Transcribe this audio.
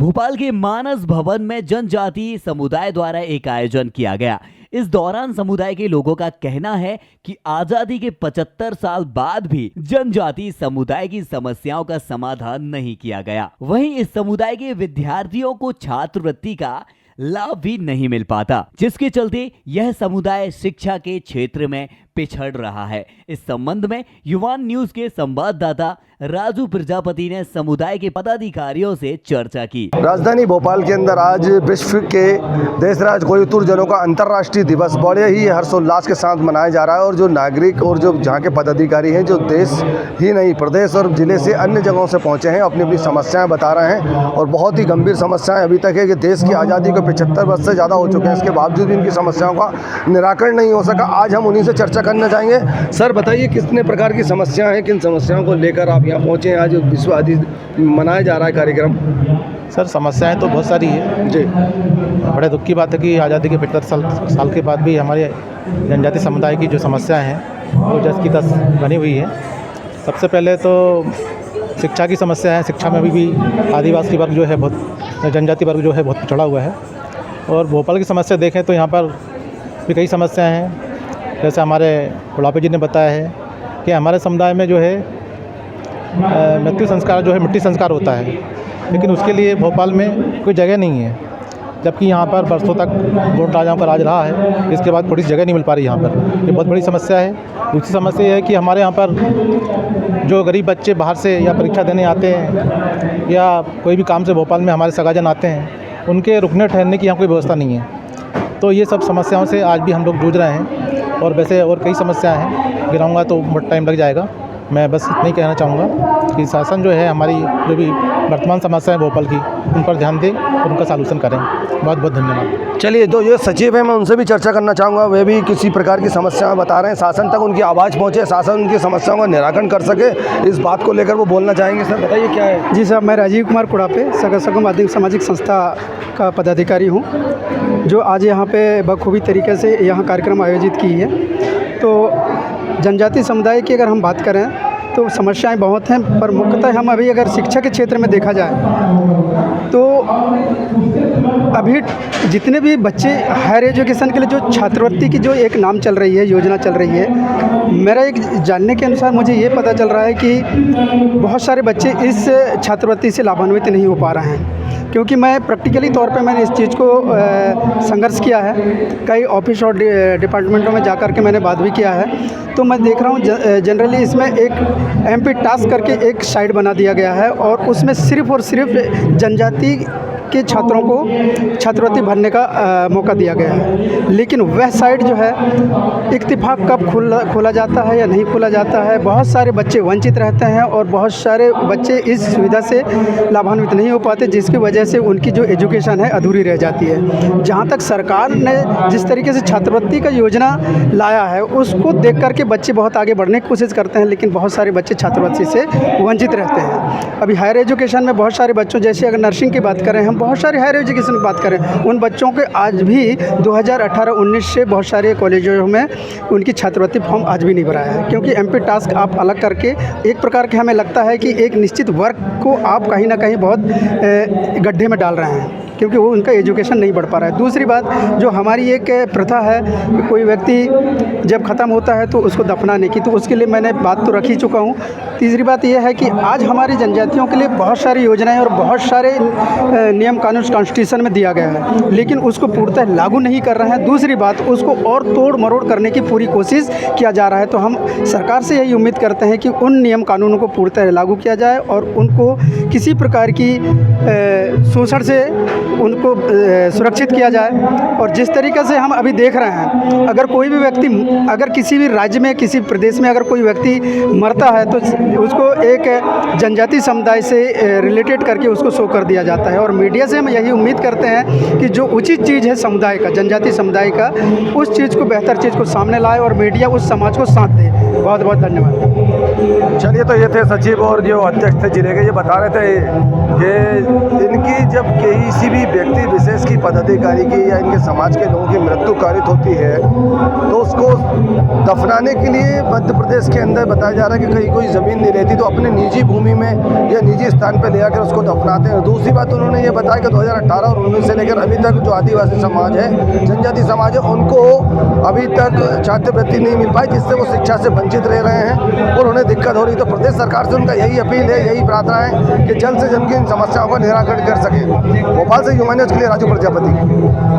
भोपाल के मानस भवन में जनजातीय समुदाय द्वारा एक आयोजन किया गया। इस दौरान समुदाय के लोगों का कहना है कि आजादी के 75 साल बाद भी जनजातीय समुदाय की समस्याओं का समाधान नहीं किया गया। वहीं इस समुदाय के विद्यार्थियों को छात्रवृत्ति का लाभ भी नहीं मिल पाता, जिसके चलते यह समुदाय शिक्षा के क्षेत्र में पिछड़ रहा है। इस संबंध में युवान न्यूज के संवाददाता राजू प्रजापति ने समुदाय के पदाधिकारियों से चर्चा की। राजधानी भोपाल के अंदर आज विश्व के देशराज कोयतुर जनों का अंतर्राष्ट्रीय दिवस बड़े ही हर्षोल्लास के साथ मनाया जा रहा है और जो नागरिक और जो जहाँ के पदाधिकारी हैं, जो देश ही नहीं प्रदेश और जिले से अन्य जगहों से पहुँचे हैं, अपनी अपनी समस्याएं बता रहे हैं और बहुत ही गंभीर समस्याएं अभी तक है कि देश की आज़ादी को 75 वर्ष से ज़्यादा हो चुके हैं, इसके बावजूद भी इनकी समस्याओं का निराकरण नहीं हो सका। आज हम उन्हीं से चर्चा करना चाहेंगे। सर बताइए, कितने प्रकार की समस्याएं हैं, किन समस्याओं को लेकर आप यहाँ पहुँचे हैं? आज विश्व आज़ादी मनाया जा रहा है कार्यक्रम। सर समस्याएं तो बहुत सारी है जी। बड़े दुख की बात है कि आज़ादी के 75 साल के बाद भी हमारे जनजातीय समुदाय की जो समस्याएं हैं वो जस की तस बनी हुई है। सबसे पहले तो शिक्षा की समस्या है। शिक्षा में अभी भी आदिवासी वर्ग जो है, बहुत जनजातीय वर्ग जो है बहुत पिछड़ा हुआ है। और भोपाल की समस्या देखें तो यहाँ पर भी कई समस्याएँ हैं। जैसे हमारे बुढ़ापे जी ने बताया है कि हमारे समुदाय में जो है मृत्यु संस्कार जो है मिट्टी संस्कार होता है, लेकिन उसके लिए भोपाल में कोई जगह नहीं है, जबकि यहाँ पर बरसों तक गोंड राजाओं का राज रहा है। इसके बाद थोड़ी जगह नहीं मिल पा रही यहाँ पर, ये बहुत बड़ी समस्या है। दूसरी समस्या ये है कि हमारे यहाँ पर जो गरीब बच्चे बाहर से या परीक्षा देने आते हैं या कोई भी काम से भोपाल में हमारे सगाजन आते हैं, उनके रुकने ठहरने की यहाँ कोई व्यवस्था नहीं है। तो ये सब समस्याओं से आज भी हम लोग जूझ रहे हैं और वैसे और कई समस्याएँ हैं, गिनाऊँगा तो बहुत टाइम लग जाएगा। मैं बस इतना ही कहना चाहूँगा कि शासन जो है हमारी जो भी वर्तमान समस्या है भोपाल की, उन पर ध्यान दें और उनका सॉल्यूशन करें। बहुत बहुत धन्यवाद। चलिए, तो ये सचिव है, मैं उनसे भी चर्चा करना चाहूँगा। वे भी किसी प्रकार की समस्याएं बता रहे हैं, शासन तक उनकी आवाज़ पहुँचे, शासन उनकी समस्याओं का निराकरण कर सके, इस बात को लेकर वो बोलना चाहेंगे। सर बताइए क्या है। जी साहब, मैं राजीव कुमार कुड़ापे सगम आदिम सामाजिक संस्था का पदाधिकारी हूँ, जो आज यहाँ पे बखूबी तरीके से यहाँ कार्यक्रम आयोजित की है। तो जनजातीय समुदाय की अगर हम बात करें तो समस्याएं बहुत हैं, पर मुख्यतः हम अभी अगर शिक्षा के क्षेत्र में देखा जाए तो अभी जितने भी बच्चे हायर एजुकेशन के लिए जो छात्रवृत्ति की जो एक नाम चल रही है, योजना चल रही है, मेरा एक जानने के अनुसार मुझे ये पता चल रहा है कि बहुत सारे बच्चे इस छात्रवृत्ति से लाभान्वित नहीं हो पा रहे हैं। क्योंकि मैं प्रैक्टिकली तौर पे मैंने इस चीज़ को संघर्ष किया है, कई ऑफिस और डिपार्टमेंटों में जाकर के मैंने बात भी किया है। तो मैं देख रहा हूँ जनरली इसमें एक MP टास्क करके एक साइट बना दिया गया है और उसमें सिर्फ़ और सिर्फ जनजाति के छात्रों को छात्रवृत्ति भरने का मौका दिया गया है। लेकिन वह साइट जो है इत्तेफाक कब खोला जाता है या नहीं खोला जाता है, बहुत सारे बच्चे वंचित रहते हैं और बहुत सारे बच्चे इस सुविधा से लाभान्वित नहीं हो पाते, जिसकी वजह से उनकी जो एजुकेशन है अधूरी रह जाती है। जहाँ तक सरकार ने जिस तरीके से छात्रवृत्ति का योजना लाया है, उसको देख करके बच्चे बहुत आगे बढ़ने की कोशिश करते हैं, लेकिन बहुत सारे बच्चे छात्रवृत्ति से वंचित रहते हैं। अभी हायर एजुकेशन में बहुत सारे बच्चों, जैसे अगर नर्सिंग की बात करें, हम बहुत सारे हायर एजुकेशन की बात करें, उन बच्चों के आज भी 2018-19 से बहुत सारे कॉलेजों में उनकी छात्रवृत्ति फॉर्म आज भी नहीं भराया है। क्योंकि MP टास्क आप अलग करके एक प्रकार के हमें लगता है कि एक निश्चित वर्ग को आप कहीं ना कहीं बहुत गड्ढे में डाल रहे हैं, क्योंकि वो उनका एजुकेशन नहीं बढ़ पा रहा है। दूसरी बात, जो हमारी एक प्रथा है कि कोई व्यक्ति जब ख़त्म होता है तो उसको दफनाने की, तो उसके लिए मैंने बात तो रख ही चुका हूँ। तीसरी बात यह है कि आज हमारी जनजातियों के लिए बहुत सारी योजनाएं और बहुत सारे नियम कानून कॉन्स्टिट्यूशन में दिया गया है, लेकिन उसको पूर्णतः लागू नहीं कर रहे हैं। दूसरी बात, उसको और तोड़ मरोड़ करने की पूरी कोशिश किया जा रहा है। तो हम सरकार से यही उम्मीद करते हैं कि उन नियम कानूनों को पूर्णतः लागू किया जाए और उनको किसी प्रकार की शोषण से उनको सुरक्षित किया जाए। और जिस तरीके से हम अभी देख रहे हैं, अगर कोई भी व्यक्ति, अगर किसी भी राज्य में, किसी प्रदेश में अगर कोई व्यक्ति मरता है तो उसको एक जनजातीय समुदाय से रिलेटेड करके उसको शो कर दिया जाता है। और मीडिया से हम यही उम्मीद करते हैं कि जो उचित चीज़ है समुदाय का, जनजातीय समुदाय का, उस चीज़ को, बेहतर चीज़ को सामने लाए और मीडिया उस समाज को साथ दे। बहुत बहुत धन्यवाद। चलिए, तो ये थे सचिव और जो अध्यक्ष थे जिले के, ये बता रहे थे कि इनकी जब किसी भी व्यक्ति विशेष की पदाधिकारी की या इनके समाज के लोगों की मृत्यु कारित होती है तो उसको दफनाने के लिए मध्य प्रदेश के अंदर बताया जा रहा है कि कहीं कोई ज़मीन नहीं रहती तो अपने निजी भूमि में या निजी स्थान पर ले आकर उसको दफनाते हैं। दूसरी बात उन्होंने ये बताया कि 2018 और 19 से लेकर अभी तक जो आदिवासी समाज है, जनजाति समाज है, उनको अभी तक छात्रवृत्ति नहीं मिल पाई, जिससे वो शिक्षा से वंचित रह रहे हैं और उन्हें दिक्कत हो रही। तो प्रदेश सरकार से उनका यही अपील है, यही प्रार्थना है कि जल्द से जल्द की इन समस्याओं का निराकरण कर सके। भोपाल से ह्यूमन न्यूज़ के लिए राजू प्रजापति।